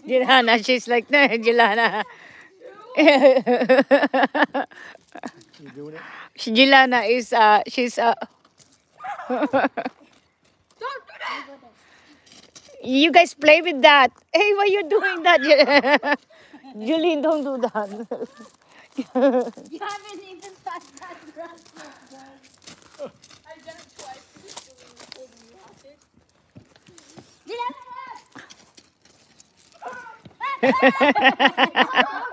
Juliana, she's like, no, Juliana. You doing it? Juliana is, she's, you guys play with that. Hey, why you doing that? Julian, don't do that. You haven't even touched that grass yet, guys. I've done it twice. Holding you hostage. Don't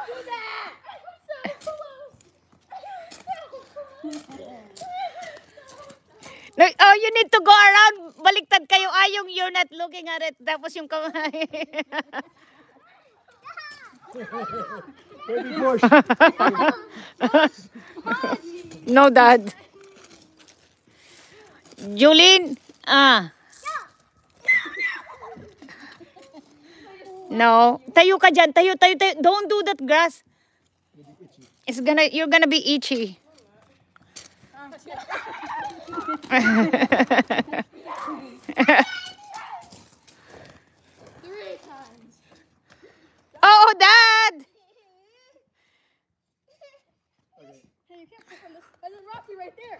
do that! So close. No, oh, you need to go around. Baliktad kayo. Yung you're not looking at it. Tapos yung kamay. Baby push. No, Dad. Julene. No. Tayo ka dyan. Tayo. Don't do that grass. You're gonna be itchy. Oh, Dad! Hey, you can't pick on this. There's Rocky right there.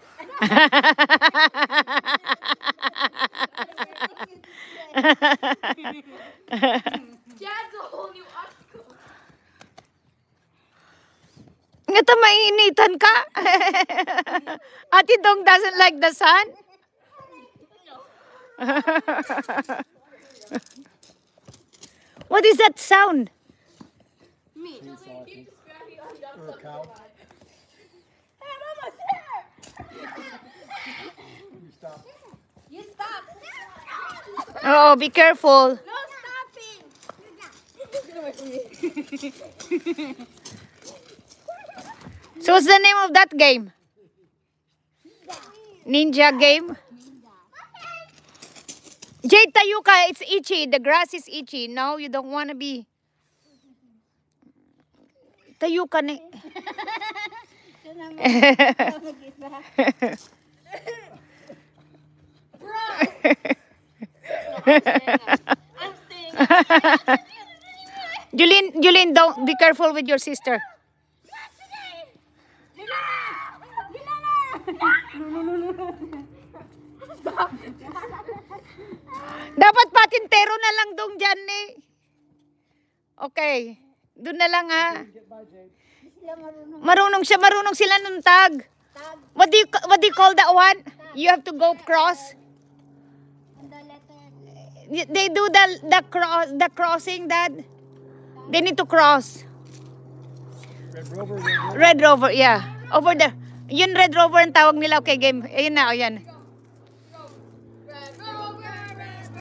Dad's a whole new obstacle. Ito, mainitan ka. Ate Dong doesn't like the sun. What is that sound? Me. Or a cow. Hey, I'm almost there. You stop. You stop. Oh, be careful. No stopping. Get away from me. So what's the name of that game? Ninja game? Jade, tayo ka. It's itchy. The grass is itchy. No, you don't want to be. Tayo ka na. Bro. I'm staying. Julene, don't be careful with your sister. Dapat patintero na lang dong dyan eh. Okay. Doon na lang ha. Marunong sila nung tag. What do you call that one? You have to go cross. They do the crossing, Dad. They need to cross. Red Rover. Red Rover, yeah. Over there. Yun Red Rover ang tawag nila. Okay, game. Ayun na, ayan.